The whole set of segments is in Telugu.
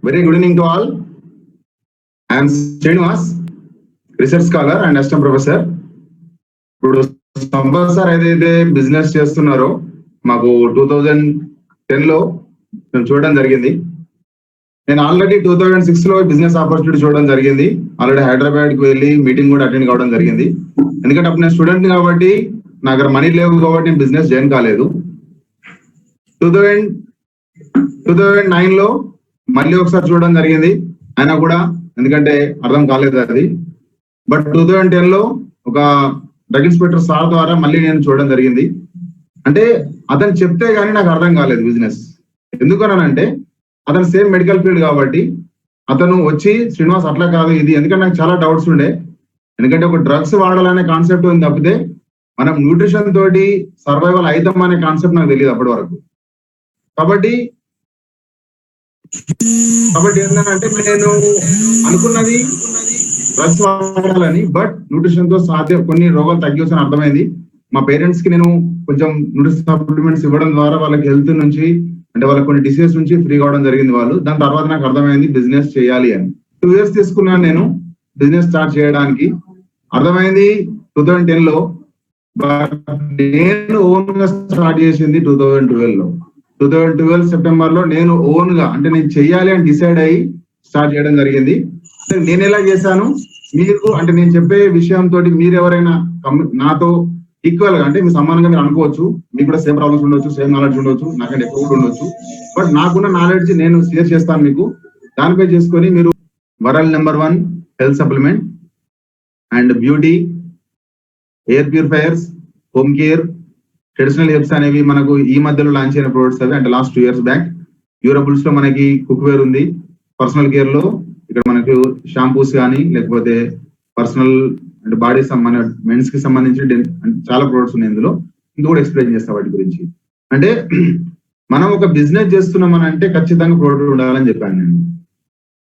Very good evening to all. I am Srinivas, research scholar and assistant professor. ఇప్పుడు సంపత్ సార్ ఏదైతే బిజినెస్ చేస్తున్నారో మాకు 2010లో మేము చూడడం జరిగింది. నేను ఆల్రెడీ 2006లో బిజినెస్ ఆపర్చునిటీ చూడడం జరిగింది. ఆల్రెడీ హైదరాబాద్కి వెళ్ళి మీటింగ్ కూడా అటెండ్ కావడం జరిగింది. ఎందుకంటే అప్పుడు నేను స్టూడెంట్ కాబట్టి నా దగ్గర మనీ లేవు కాబట్టి నేను బిజినెస్ జాయిన్ కాలేదు. 2009లో మళ్ళీ ఒకసారి చూడడం జరిగింది, అయినా కూడా ఎందుకంటే అర్థం కాలేదు అది. బట్ 2010లో ఒక డ్రగ్ ఇన్స్పెక్టర్ సార్ ద్వారా మళ్ళీ నేను చూడడం జరిగింది. అంటే అతను చెప్తే గానీ నాకు అర్థం కాలేదు బిజినెస్. ఎందుకనంటే అతను సేమ్ మెడికల్ ఫీల్డ్ కాబట్టి అతను వచ్చి శ్రీనివాస్ అట్లా కాదు ఇది, ఎందుకంటే నాకు చాలా డౌట్స్ ఉండే. ఎందుకంటే ఒక డ్రగ్స్ వాడాలనే కాన్సెప్ట్ ఉంది తప్పితే మనం న్యూట్రిషన్ తోటి సర్వైవల్ అవుతాం అనే కాన్సెప్ట్ నాకు తెలియదు అప్పటి వరకు. కాబట్టి ఏంటంటే నేను అనుకున్నది డ్రగ్స్ వాడాలని, బట్ న్యూట్రిషన్ తో సాధ్యం కొన్ని రోగాలు తగ్గించని అర్థమైంది. మా పేరెంట్స్ కి నేను కొంచెం న్యూట్రిషన్ సప్లిమెంట్స్ ఇవ్వడం ద్వారా వాళ్ళకి హెల్త్ నుంచి అంటే వాళ్ళకి కొన్ని డిసీజెస్ నుంచి ఫ్రీ కావడం జరిగింది వాళ్ళు. దాని తర్వాత నాకు అర్థమైంది బిజినెస్ చేయాలి అని. 2 years తీసుకున్నాను నేను బిజినెస్ స్టార్ట్ చేయడానికి. అర్థమైంది 2010లో, నేను ఓన్ గా స్టార్ట్ చేసింది 2012లో. 2012 సెప్టెంబర్ లో నేను ఓన్ గా అంటే నేను చెయ్యాలి అని డిసైడ్ అయ్యి స్టార్ట్ చేయడం జరిగింది. నేను ఎలా చేశాను మీకు అంటే నేను చెప్పే విషయంతో మీరు ఎవరైనా నాతో ఈక్వల్ గా అంటే మీ సమానంగా మీరు అనుకోవచ్చు. మీకు కూడా సేమ్ ప్రాబ్లమ్స్ ఉండొచ్చు, సేమ్ నాలెడ్జ్ ఉండొచ్చు, నాకంటే ఎక్కువ కూడా ఉండొచ్చు. బట్ నాకున్న నాలెడ్జ్ నేను షేర్ చేస్తాను మీకు. దానిపై చేసుకొని మీరు world number 1 health supplement and beauty, air purifiers, home care, traditional herbs అనేవి మనకు ఈ మధ్యలో లాంచ్ అయిన ప్రొడక్ట్స్ అవి. అంటే లాస్ట్ 2 years బ్యాక్ డ్యూరబుల్స్ లో మనకి కుక్ వేర్ ఉంది. పర్సనల్ కేర్ లో ఇక్కడ మనకు షాంపూస్ కానీ లేకపోతే పర్సనల్ అంటే బాడీ మెన్స్ కి సంబంధించిన చాలా ప్రొడక్ట్స్ ఉన్నాయి ఇందులో. ఇంకా కూడా ఎక్స్ప్లెయిన్ చేస్తా వాటి గురించి. అంటే మనం ఒక బిజినెస్ చేస్తున్నాం అని అంటే ఖచ్చితంగా ప్రొడక్ట్ ఉండాలని చెప్పాను నేను.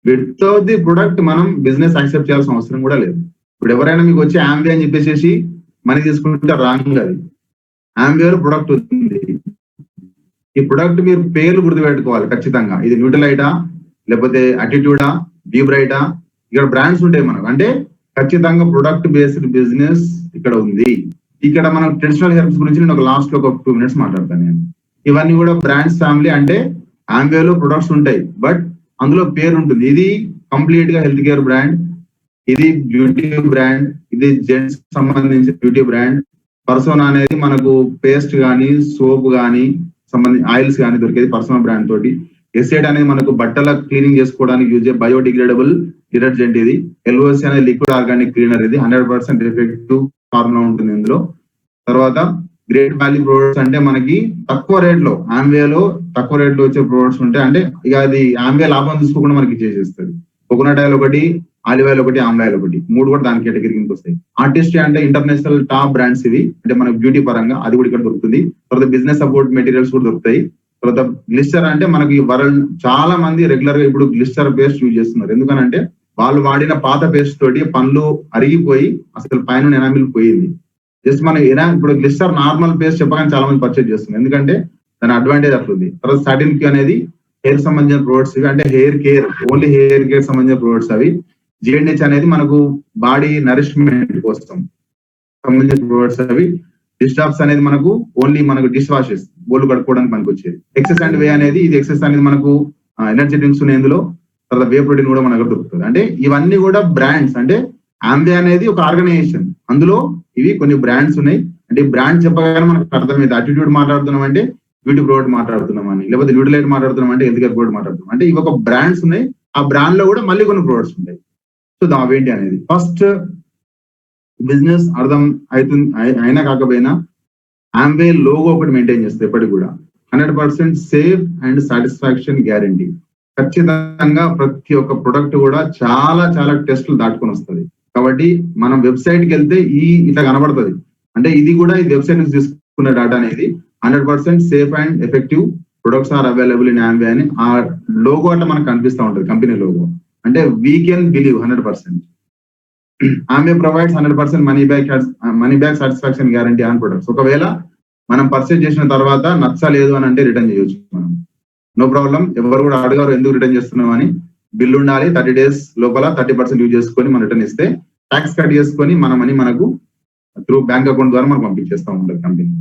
వితౌట్ ది ప్రొడక్ట్ మనం బిజినెస్ యాక్సెప్ట్ చేయాల్సిన అవసరం కూడా లేదు. ఇప్పుడు ఎవరైనా మీకు వచ్చి ఆంబియా అని చెప్పేసి మనీ తీసుకుంటే రాంగ్. అది ఆంబియాలో ప్రొడక్ట్ ఉంది. ఈ ప్రొడక్ట్ మీరు పేర్లు గుర్తుపెట్టుకోవాలి ఖచ్చితంగా. ఇది న్యూట్రలైటా లేకపోతే అటిట్యూడా, బ్యూబ్రైటా, ఇక్కడ బ్రాండ్స్ ఉంటాయి మనకు. అంటే ఖచ్చితంగా ప్రొడక్ట్ బేస్డ్ బిజినెస్ ఇక్కడ ఉంది. ఇక్కడ మనం ట్రెడిషనల్ హెర్బ్స్ గురించి నేను ఒక లాస్ట్ లో ఒక 2 minutes మాట్లాడతాను నేను. ఇవన్నీ కూడా బ్రాండ్స్ ఫ్యామిలీ. అంటే ఆంబియాలో ప్రొడక్ట్స్ ఉంటాయి బట్ అందులో పేరు ఉంటుంది. ఇది కంప్లీట్ గా హెల్త్ కేర్ బ్రాండ్, ఇది బ్యూటీ బ్రాండ్, ఇది జెంట్స్ సంబంధించిన బ్యూటీ బ్రాండ్. పర్సోనా అనేది మనకు పేస్ట్ కానీ సోప్ కానీ సంబంధించి ఆయిల్స్ కానీ దొరికేది పర్సోనా బ్రాండ్ తోటి. ఎస్ఐడ్ అనేది మనకు బట్టల క్లీనింగ్ చేసుకోవడానికి యూజ్ అయ్యే బయోడిగ్రేడబుల్ డిటర్జెంట్ ఇది. ఎల్ఓసి అనేది లిక్విడ్ ఆర్గానిక్ క్లీనర్. ఇది 100% ఎఫెక్టివ్ ఫార్ములా ఉంటుంది ఇందులో. తర్వాత గ్రేట్ వాల్యూ ప్రొడక్ట్స్ అంటే మనకి తక్కువ రేట్ లో ఆంబియాలో తక్కువ రేట్ లో వచ్చే ప్రొడక్ట్స్ ఉంటాయి. అంటే ఇక అది ఆంబియా లాభం తీసుకోకుండా మనకి చేసేస్తుంది. కోకోనట్ ఆయిల్ ఒకటి, ఆలివ్ ఆయిల్ ఒకటి, ఆమ్ల ఆయిల్ ఒకటి, 3 కూడా దాని కేటగిరీ కిందకి వస్తాయి. ఆర్టిస్ట్ అంటే ఇంటర్నేషనల్ టాప్ బ్రాండ్స్ ఇవి. అంటే మనకు బ్యూటీ పరంగా అది కూడా ఇక్కడ దొరుకుతుంది. తర్వాత బిజినెస్ సపోర్ట్ మెటీరియల్స్ కూడా దొరుకుతాయి. తర్వాత గ్లిస్టర్ అంటే మనకి వరల్డ్ చాలా మంది రెగ్యులర్ గా ఇప్పుడు గ్లిస్టర్ పేస్ట్ యూజ్ చేస్తున్నారు. ఎందుకనంటే వాళ్ళు వాడిన పాత పేస్ట్ తోటి పనులు అరిగిపోయి అసలు పైన ఎనామిల్ పోయింది. జస్ట్ మన ఇప్పుడు గ్లిస్టర్ నార్మల్ పేస్ట్ చెప్పగానే చాలా మంది పర్చేజ్ చేస్తున్నారు, ఎందుకంటే దాని అడ్వాంటేజ్ అట్లుంది. తర్వాత సాటిన్ క్యూ అనేది హెయిర్ సంబంధించిన ప్రొడక్ట్స్ ఇవి. అంటే hair care, only hair care సంబంధించిన ప్రొడక్ట్స్ అవి. జిఎన్హెచ్ అనేది మనకు బాడీ నరిష్మెంట్ కోసం సంబంధించిన ప్రొడక్ట్స్ అవి. డిష్ టాప్స్ అనేది మనకు ఓన్లీ మనకు డిష్ వాషెస్ బోర్లు కడుక్కోవడానికి మనకు వచ్చేది. ఎక్సెస్ అండ్ వే అనేది ఇది ఎక్సెస్ అనేది మనకు ఎనర్జీ డ్రింక్స్ ఉన్నాయి ఇందులో. తర్వాత వే ప్రోటీన్ కూడా మనకు దొరుకుతుంది. అంటే ఇవన్నీ కూడా బ్రాండ్స్. అంటే ఆంబియా అనేది ఒక ఆర్గనైజేషన్, అందులో ఇవి కొన్ని బ్రాండ్స్ ఉన్నాయి. అంటే ఈ బ్రాండ్ చెప్పగానే మనకు అర్థమైంది. అటిట్యూడ్ మాట్లాడుతున్నాం అంటే బ్యూటీ ప్రోడక్ట్ మాట్లాడుతున్నాం అని, లేకపోతే న్యూట్రలైట్ మాట్లాడుతున్నాం అంటే హెల్త్ కేర్ ప్రోడక్ట్ మాట్లాడుతున్నాం. అంటే ఇవి ఒక బ్రాండ్స్ ఉన్నాయి. ఆ బ్రాండ్ లో కూడా మళ్ళీ కొన్ని ప్రొడక్ట్స్ ఉంటాయి. సో అవేంటి అనేది ఫస్ట్ బిజినెస్ అర్థం అవుతుంది అయినా కాకపోయినా ఆంబియా లోగో ఒకటి మెయింటైన్ చేస్తుంది ఎప్పటికి కూడా. 100% సేఫ్ అండ్ సాటిస్ఫాక్షన్ గ్యారంటీ. ఖచ్చితంగా ప్రతి ఒక్క ప్రొడక్ట్ కూడా చాలా చాలా టెస్టులు దాటుకొని వస్తుంది. కాబట్టి మనం వెబ్సైట్ కి వెళ్తే ఇట్లా కనబడుతుంది. అంటే ఇది కూడా ఈ వెబ్సైట్ నుంచి తీసుకున్న డేటా అనేది 100% safe and effective products are available in Amway అని ఆ లోగో అట్లా మనకు కనిపిస్తూ ఉంటుంది, కంపెనీ లోగో. అంటే we can believe 100%. Amway provides 100% money back satisfaction guarantee on products. ఒకవేళ మనం పర్చేజ్ చేసిన తర్వాత నచ్చలేదు అని అంటే రిటర్న్ చేయొచ్చు మనం. నో ప్రాబ్లం, ఎవరు కూడా అడగారు ఎందుకు రిటర్న్ చేస్తున్నాం అని. బిల్ ఉండాలి, 30 days లోపల 30% యూజ్ చేసుకొని మనం రిటర్న్ ఇస్తే ట్యాక్స్ కట్ చేసుకొని మన మనీ మనకు త్రూ బ్యాంక్ అకౌంట్ ద్వారా మనం పంపించేస్తాం ఉంటుంది కంపెనీ.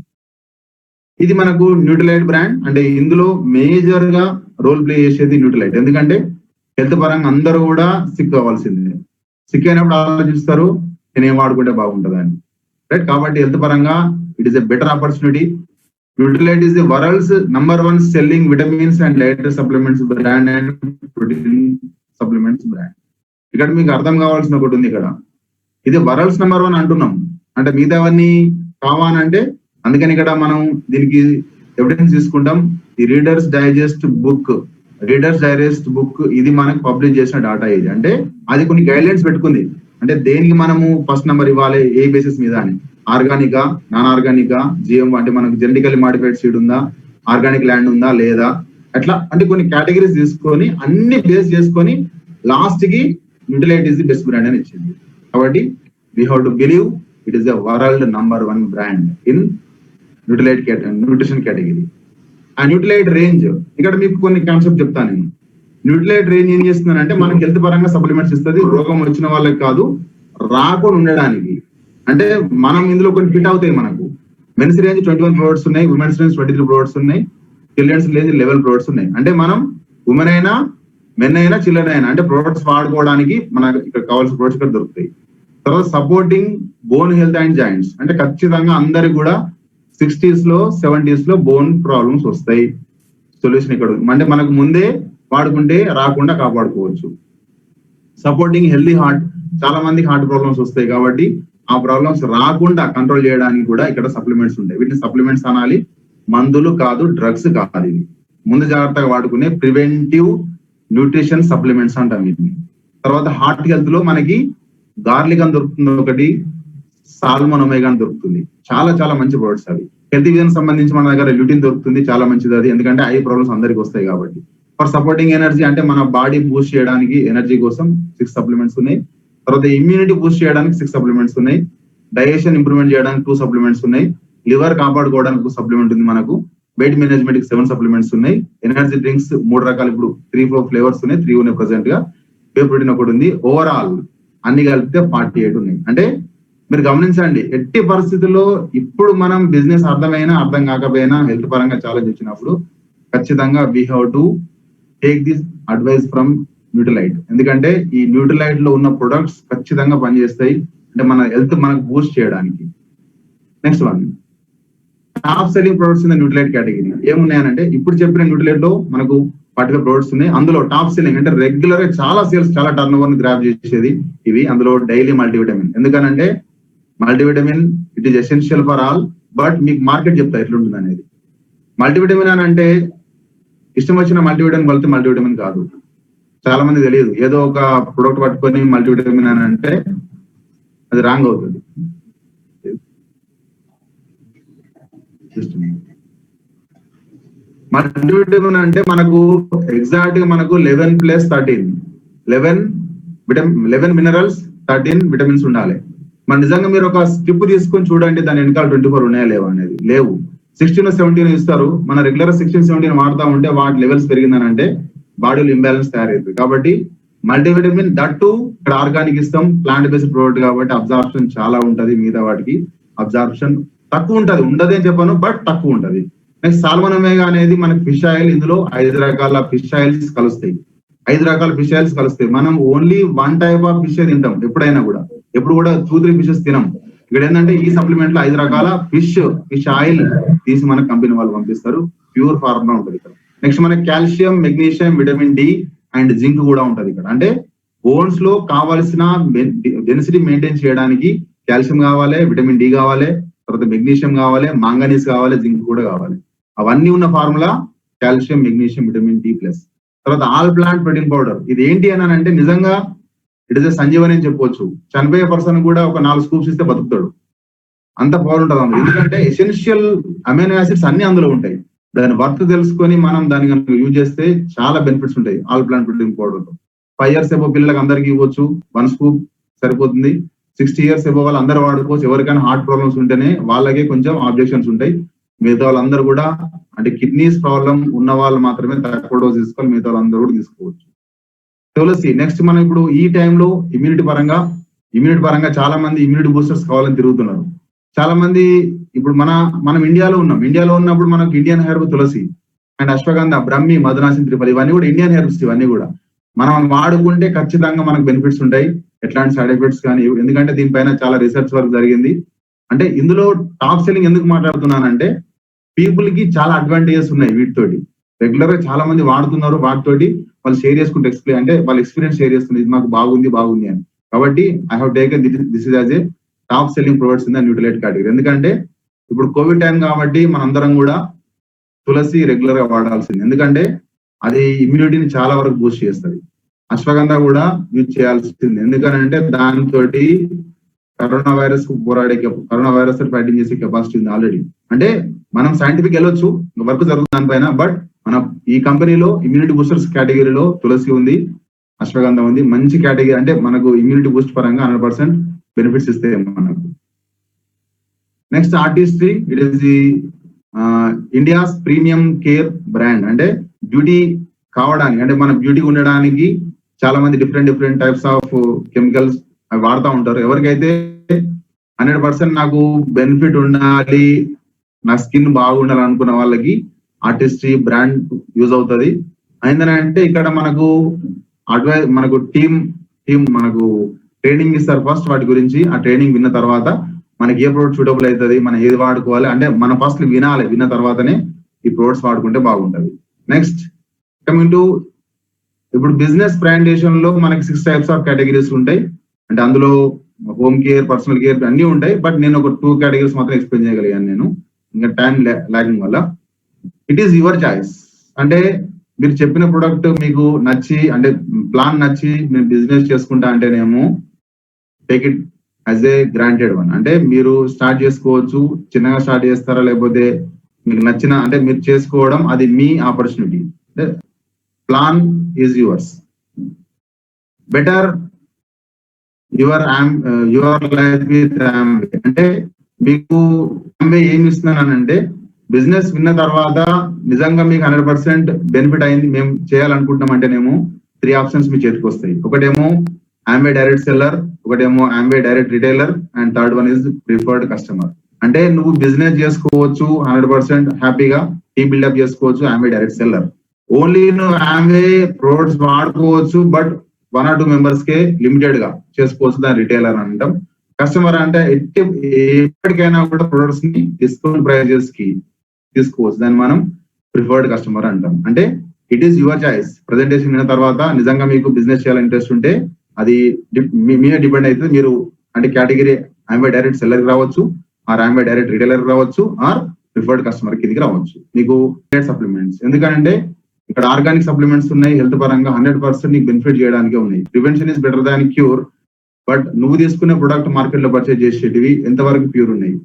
ఇది మనకు న్యూట్రిలైట్ బ్రాండ్. అంటే ఇందులో మేజర్ గా రోల్ ప్లే చేసేది న్యూట్రిలైట్. ఎందుకంటే హెల్త్ పరంగా అందరూ కూడా సిక్ అవ్వాల్సిందే. సిక్ అయినప్పుడు ఆలోచిస్తారు నేను ఏం వాడుకుంటే బాగుంటుంది అని, రైట్? కాబట్టి హెల్త్ పరంగా it is a better opportunity. Nutrilite is the world's #1 selling vitamins and dietary supplements brand and protein supplements brand. ఇక్కడ మీకు అర్థం కావాల్సిన ఒకటి ఉంది. ఇక్కడ ఇది వరల్డ్స్ #1 అంటున్నాం అంటే మిగతావన్నీ కావాలంటే, అందుకని ఇక్కడ మనం దీనికి ఎవిడెన్స్ తీసుకుంటాం. ఈ రీడర్స్ డైజెస్ట్ బుక్ ఇది మనకు పబ్లిష్ చేసిన డాటా. ఇది అంటే అది కొన్ని గైడ్ లైన్స్ పెట్టుకుంది. అంటే దేనికి మనము ఫస్ట్ నెంబర్ ఇవ్వాలి, ఏ బేసిస్ మీద అని. ఆర్గానికా, నాన్ ఆర్గానికా, జిఎం అంటే మనకు జెనెటికల్లీ మాడిఫైడ్ సీడ్ ఉందా, ఆర్గానిక్ ల్యాండ్ ఉందా లేదా, అట్లా అంటే కొన్ని కేటగిరీస్ తీసుకొని అన్ని బేస్ చేసుకొని లాస్ట్ కి Nutrilite is the best brand అని ఇచ్చింది. కాబట్టి we have to believe it is the world #1 brand in nutrition category. ఆ న్యూట్రిలైట్ రేంజ్ ఇక్కడ మీకు కొన్ని కాన్సెప్ట్ చెప్తాను నేను. న్యూట్రిలైట్ రేంజ్ ఏం చేస్తుందంటే మనకి హెల్త్ పరంగా సప్లిమెంట్స్ ఇస్తుంది. రోగం వచ్చిన వాళ్ళకి కాదు, రాకుండా ఉండడానికి. అంటే మనం ఇందులో కొన్ని ఫిట్ అవుతాయి. మనకు మెన్స్ రేంజ్ 21 ప్రొడక్ట్స్ ఉన్నాయి, ఉమెన్స్ రేంజ్ 23 ప్రొడక్ట్స్ ఉన్నాయి, చిల్డ్రన్స్ రేంజ్ 11 ప్రొడక్ట్స్ ఉన్నాయి. అంటే మనం ఉమెన్ అయినా మెన్ అయినా చిల్డ్రన్ అయినా అంటే ప్రొడక్ట్స్ వాడుకోవడానికి మనకు ఇక్కడ కావాల్సిన ప్రొడక్ట్స్ ఇక్కడ దొరుకుతాయి. తర్వాత supporting bone health and joints అంటే ఖచ్చితంగా అందరికి కూడా 60s లో 70s లో బోన్ ప్రాబ్లమ్స్ వస్తాయి. సొల్యూషన్ ఇక్కడ అంటే మనకు ముందే వాడుకుంటే రాకుండా కాపాడుకోవచ్చు. సపోర్టింగ్ హెల్దీ హార్ట్, చాలా మందికి హార్ట్ ప్రాబ్లమ్స్ వస్తాయి కాబట్టి ఆ ప్రాబ్లమ్స్ రాకుండా కంట్రోల్ చేయడానికి కూడా ఇక్కడ సప్లిమెంట్స్ ఉంటాయి. వీటిని సప్లిమెంట్స్ అనాలి, మందులు కాదు, డ్రగ్స్ కాదు. ఇవి ముందు జాగ్రత్తగా వాడుకునే ప్రివెంటివ్ న్యూట్రిషన్ సప్లిమెంట్స్ అంటాం వీటిని. తర్వాత హార్ట్ హెల్త్ లో మనకి గార్లిక్ అని దొరుకుతుంది ఒకటి, సాల్మన్ ఒమేగా అని దొరుకుతుంది. చాలా చాలా మంచి ప్రొడక్ట్స్ అవి. హెల్త్ విజన్ సంబంధించి మన దగ్గర ల్యూటిన్ దొరుకుతుంది, చాలా మంచిది అది. ఎందుకంటే ఐ ప్రాబ్లమ్స్ అందరికి వస్తాయి కాబట్టి. ఫర్ సపోర్టింగ్ ఎనర్జీ అంటే మన బాడీ బూస్ట్ చేయడానికి ఎనర్జీ కోసం 6 సప్లిమెంట్స్ ఉన్నాయి. తర్వాత ఇమ్యూనిటీ బూస్ట్ చేయడానికి 6 సప్లిమెంట్స్ ఉన్నాయి. డైజెషన్ ఇంప్రూవ్మెంట్ చేయడానికి 2 సప్లిమెంట్స్ ఉన్నాయి. లివర్ కాపాడుకోవడానికి 1 సప్లిమెంట్ ఉంది మనకు. వెయిట్ మేనేజ్మెంట్ కి 7 సప్లిమెంట్స్ ఉన్నాయి. ఎనర్జీ డ్రింక్స్ 3 రకాలు, ఇప్పుడు 3-4 ఫ్లేవర్స్ ఉన్నాయి, 3 ఉన్నాయి ప్రెసెంట్ గా. వే ప్రోటీన్ ఒకటి ఉంది. ఓవరాల్ అన్ని కలిపితే 48 ఉన్నాయి. అంటే మీరు గమనించండి, ఎట్టి పరిస్థితుల్లో ఇప్పుడు మనం బిజినెస్ అర్థమైనా అర్థం కాకపోయినా హెల్త్ పరంగా ఛాలెంజ్ వచ్చినప్పుడు ఖచ్చితంగా we have to take this advice from Nutrilite. ఎందుకంటే ఈ న్యూట్రిలైట్ లో ఉన్న ప్రొడక్ట్స్ ఖచ్చితంగా పనిచేస్తాయి. అంటే మన హెల్త్ మనకు బూస్ట్ చేయడానికి. Next one, top selling products in Nutrilite category ఏమున్నాయనంటే ఇప్పుడు చెప్పిన న్యూట్రిలైట్ లో మనకు 45 ప్రొడక్ట్స్ ఉన్నాయి. అందులో టాప్ సెల్లింగ్ అంటే రెగ్యులర్ గా చాలా సేల్స్, చాలా టర్న్ ఓవర్ ని గ్రాప్ చేసేది ఇవి. అందులో డైలీ మల్టీవిటమిన్. ఎందుకనంటే multivitamin it is essential for all. But మీకు మార్కెట్ చెప్తా ఎట్లుంటుంది అనేది. మల్టీవిటమిన్ అని అంటే ఇష్టం వచ్చిన మల్టీవిటమిన్ కలిపితే మల్టీవిటమిన్ కాదు. చాలా మంది తెలియదు. ఏదో ఒక ప్రొడక్ట్ పట్టుకొని మల్టీవిటమిన్ అని అంటే అది రాంగ్ అవుతుంది. మల్టీవిటమిన్ అంటే మనకు ఎగ్జాక్ట్ గా మనకు 11+13 11 మినరల్స్ 13 విటమిన్స్ ఉండాలి. మన నిజంగా మీరు ఒక స్ట్రిప్ తీసుకొని చూడండి, దాని వెనకాల 24 ఉన్నాయా లేవా అనేది. లేవు. 16 17 ఇస్తారు. మన రెగ్యులర్ 16 17 వాడుతూ ఉంటే వాటి లెవెల్స్ పెరిగిందని అంటే బాడీలో ఇంబ్యాలెన్స్ తయారైతుంది. కాబట్టి మల్టీవిటమిన్ దట్టు ఇక్కడ ఆర్గానిక్ ఇస్తాం, ప్లాంట్ బేస్డ్ ప్రోడక్ట్ కాబట్టి అబ్జార్ప్షన్ చాలా ఉంటది. మిగతా వాటికి అబ్జార్ప్షన్ తక్కువ ఉంటది. ఉండదు అని చెప్పాను, బట్ తక్కువ ఉంటది. నెక్స్ట్ సాల్మన్ ఒమేగా అనేది మనకి ఫిష్ ఆయిల్. ఇందులో 5 రకాల ఫిష్ ఆయిల్స్ కలుస్తాయి. 5 రకాల ఫిష్ ఆయిల్స్ కలుస్తాయి. మనం ఓన్లీ 1 టైప్ ఆఫ్ ఫిష్ తింటాం ఎప్పుడైనా కూడా. ఎప్పుడు కూడా 2-3 ఫిషెస్ తినం. ఇక్కడ ఏంటంటే ఈ సప్లిమెంట్ లో 5 రకాల ఫిష్ ఆయిల్ తీసి మన కంపెనీ వాళ్ళు పంపిస్తారు. ప్యూర్ ఫార్ములా ఉంటుంది ఇక్కడ. నెక్స్ట్ మనకి calcium, magnesium, vitamin D and zinc కూడా ఉంటది ఇక్కడ. అంటే బోన్స్ లో కావాల్సిన డెన్సిటీ మెయింటైన్ చేయడానికి కాల్షియం కావాలి, విటమిన్ డి కావాలి, తర్వాత మెగ్నీషియం కావాలి, మాంగనీస్ కావాలి, జింక్ కూడా కావాలి. అవన్నీ ఉన్న formula calcium, magnesium, vitamin D plus. తర్వాత ఆల్ ప్లాంట్ ప్రోటీన్ పౌడర్. ఇది ఏంటి అని అంటే నిజంగా ఇట్ ఇస్ సంజీవని అని చెప్పొచ్చు. చనిపోయే పర్సన్ కూడా ఒక 4 స్కూప్స్ ఇస్తే బతుకుతాడు. అంత పవర్ ఉంటుంది అందులో. ఎందుకంటే ఎసెన్షియల్ అమైనో యాసిడ్స్ అన్ని అందులో ఉంటాయి. దాని వర్త్ తెలుసుకొని మనం దాన్ని కనుక యూజ్ చేస్తే చాలా బెనిఫిట్స్ ఉంటాయి all plant protein powder. 5 years above పిల్లలకు అందరికీ ఇవ్వచ్చు. 1 స్కూప్ సరిపోతుంది. 60 years ఎబో వాళ్ళు అందరూ వాడుకోవచ్చు. ఎవరికైనా హార్ట్ ప్రాబ్లమ్స్ ఉంటేనే వాళ్ళకే కొంచెం ఆబ్జెక్షన్స్ ఉంటాయి. మిగతా వాళ్ళందరూ కూడా అంటే కిడ్నీస్ ప్రాబ్లం ఉన్న వాళ్ళు మాత్రమే తక్కువ డోస్ తీసుకోవాలి, మిగతా వాళ్ళందరూ కూడా తీసుకోవచ్చు. తులసి నెక్స్ట్ మనం ఇప్పుడు ఈ టైంలో ఇమ్యూనిటీ పరంగా చాలా మంది ఇమ్యూనిటీ బూస్టర్స్ కావాలని తిరుగుతున్నారు. చాలా మంది ఇప్పుడు మనం ఇండియాలో ఉన్నప్పుడు మనకు Indian herb tulsi and ashwagandha, brahmi, madhunashini, triphala ఇవన్నీ కూడా ఇండియన్ హెర్బ్స్. ఇవన్నీ కూడా మనం వాడుకుంటే ఖచ్చితంగా మనకు బెనిఫిట్స్ ఉంటాయి, ఎట్లాంటి సైడ్ ఎఫెక్ట్స్ కానీ. ఎందుకంటే దీనిపైన చాలా రీసెర్చ్ వర్క్ జరిగింది. అంటే ఇందులో టాప్ సెల్లింగ్ ఎందుకు మాట్లాడుతున్నానంటే పీపుల్ కి చాలా అడ్వాంటేజెస్ ఉన్నాయి వీటితోటి. రెగ్యులర్ గా చాలా మంది వాడుతున్నారు, వాటితోటి వాళ్ళు షేర్ చేసుకుంటే ఎక్స్ప్లెయిన్ అంటే వాళ్ళ ఎక్స్పీరియన్స్ షేర్ చేస్తుంది, ఇది మాకు బాగుంది అని. కాబట్టి I have taken this is as a top selling products in the Nutrilite category. ఎందుకంటే ఇప్పుడు కోవిడ్ టైం కాబట్టి మనందరం కూడా తులసి రెగ్యులర్ గా వాడాల్సింది, ఎందుకంటే అది ఇమ్యూనిటీని చాలా వరకు బూస్ట్ చేస్తుంది. అశ్వగంధ కూడా యూజ్ చేయాల్సింది, ఎందుకంటే దానితో కరోనా వైరస్ ఫైటింగ్ చేసే కెపాసిటీ ఉంది ఆల్రెడీ. అంటే మనం సైంటిఫిక్ వెళ్ళొచ్చు, వర్క్ జరుగుతుంది దానిపైన, బట్ మన ఈ కంపెనీలో ఇమ్యూనిటీ బూస్టర్స్ కేటగిరీలో తులసి ఉంది, అశ్వగంధ ఉంది. మంచి కేటగిరీ, అంటే మనకు ఇమ్యూనిటీ బూస్ట్ పరంగా 100% బెనిఫిట్స్ ఇస్తాయి మనకు. Next artistry, it is the India's premium care brand. అంటే బ్యూటీ కావడానికి, అంటే మన బ్యూటీ ఉండడానికి చాలా మంది డిఫరెంట్ టైప్స్ ఆఫ్ కెమికల్స్ అవి వాడుతూ ఉంటారు. ఎవరికైతే 100% నాకు బెనిఫిట్ ఉండాలి, నా స్కిన్ బాగుండాలి అనుకున్న వాళ్ళకి ఆర్టిస్ట్రీ బ్రాండ్ యూజ్ అవుతుంది. అయిందనంటే ఇక్కడ మనకు టీమ్ మనకు ట్రైనింగ్ ఇస్తారు ఫస్ట్ వాటి గురించి. ఆ ట్రైనింగ్ విన్న తర్వాత మనకి ఏ ప్రోడక్ట్ సూటబుల్ అవుతుంది, మనం ఏది వాడుకోవాలి అంటే మనం ఫస్ట్ విన్న తర్వాతనే ఈ ప్రోడక్ట్స్ వాడుకుంటే బాగుంటది. నెక్స్ట్ కమింగ్ టు ఇప్పుడు బిజినెస్ బ్రాండేషన్ లో మనకి 6 టైప్స్ ఆఫ్ కేటగిరీస్ ఉంటాయి. అంటే అందులో హోమ్ కేర్, పర్సనల్ కేర్ అన్ని ఉంటాయి. బట్ నేను ఒక 2 కేటగిరీస్ మాత్రం ఎక్స్ప్లెయిన్ చేయగలిగాను నేను, ఇంకా టైం లాగింగ్ వల్ల. It is your choice. అంటే మీరు చెప్పిన ప్రొడక్ట్ మీకు నచ్చి, అంటే ప్లాన్ నచ్చి నేను బిజినెస్ చేసుకుంటా అంటేనేమో take it as a granted one. అంటే మీరు స్టార్ట్ చేసుకోవచ్చు, చిన్నగా స్టార్ట్ చేస్తారా, లేకపోతే మీకు నచ్చిన అంటే మీరు చేసుకోవడం అది మీ opportunity. Plan is yours. Better your life with Amway. అంటే మీకు ఆంబే ఏమి ఇస్తున్నానంటే బిజినెస్ విన్న తర్వాత నిజంగా మీకు 100% బెనిఫిట్ అయింది, మేము చేయాలనుకుంటున్నాం అంటేనేమో 3 ఆప్షన్స్ మీ చేతికి వస్తాయి. ఒకటేమో ఆంబే డైరెక్ట్ సెల్లర్, ఒకటేమో Ambe direct retailer, and third one is preferred customer. అంటే నువ్వు బిజినెస్ చేసుకోవచ్చు 100% హ్యాపీగా, టీమ్ బిల్డప్ చేసుకోవచ్చు ఆంబే డైరెక్ట్ సెల్లర్. ఓన్లీ నువ్వు ఆంబే ప్రొడక్ట్స్ వాడుకోవచ్చు, but 1 or 2 members K limited గా చేసుకోవచ్చు, దాని రిటైలర్ అంటాం. కస్టమర్ అంటే ఎప్పటికైనా కూడా ప్రొడక్ట్స్ ని డిస్కౌంట్ ప్రైజెస్ కి తీసుకోవచ్చు, దాన్ని మనం ప్రిఫర్డ్ కస్టమర్ అంటాం. అంటే it is your choice. Presentation విన్న తర్వాత నిజంగా మీకు బిజినెస్ చేయాలని ఇంట్రెస్ట్ ఉంటే అది మీద డిపెండ్ అయితే మీరు అంటే కేటగిరీ ఆంబే డైరెక్ట్ సెల్లర్ రావచ్చు, ఆర్ ఆంబే డైరెక్ట్ రిటైలర్ రావచ్చు, ఆర్ ప్రిఫర్డ్ కస్టమర్ కిందకి రావచ్చు. మీకు సప్లిమెంట్స్, ఎందుకంటే ఇక్కడ ఆర్గానిక్ సప్లిమెంట్స్ ఉన్నాయి, హెల్త్ పరంగా 100% నీకు బెనిఫిట్ చేయడానికే ఉన్నాయి. Prevention is better than cure. But నువ్వు తీసుకునే ప్రొడక్ట్ మార్కెట్ లో పర్చేజ్ చేసేటివి ఎంతవరకు ప్యూర్ ఉన్నాయి,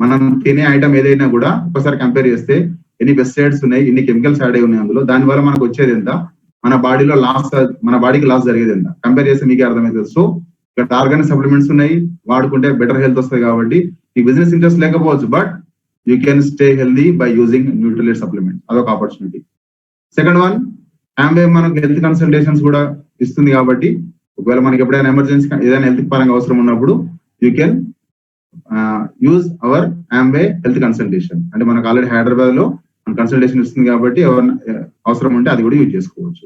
మనం తినే ఐటమ్ ఏదైనా కూడా ఒకసారి కంపేర్ చేస్తే ఎన్ని పెస్టిసైడ్స్ ఉన్నాయి, ఎన్ని కెమికల్స్ యాడ్ అయి ఉన్నాయి అందులో, దాని వల్ల మనకు వచ్చేది ఎంత, మన బాడీకి లాస్ జరిగేది ఎంత కంపేర్ చేస్తే మీకే అర్థమవుతుంది. సో ఇక్కడ ఆర్గానిక్ సప్లిమెంట్స్ ఉన్నాయి, వాడుకుంటే బెటర్ హెల్త్ వస్తుంది. కాబట్టి ఈ బిజినెస్ ఇంట్రెస్ట్ లేకపోవచ్చు, but you can stay healthy by using Nutrilite supplement. అదొక ఆపర్చునిటీ. సెకండ్ వన్, ఆంబే మనకు హెల్త్ కన్సల్టేషన్స్ కూడా ఇస్తుంది. కాబట్టి ఒకవేళ మనకి ఎప్పుడైనా ఎమర్జెన్సీ ఏదైనా హెల్త్ పరంగా అవసరం ఉన్నప్పుడు you can use our Ambe health consultation. అంటే మనకు ఆల్రెడీ హైదరాబాద్ లో కన్సల్టేషన్ ఇస్తుంది కాబట్టి ఎవరైనా అవసరం ఉంటే అది కూడా యూజ్ చేసుకోవచ్చు.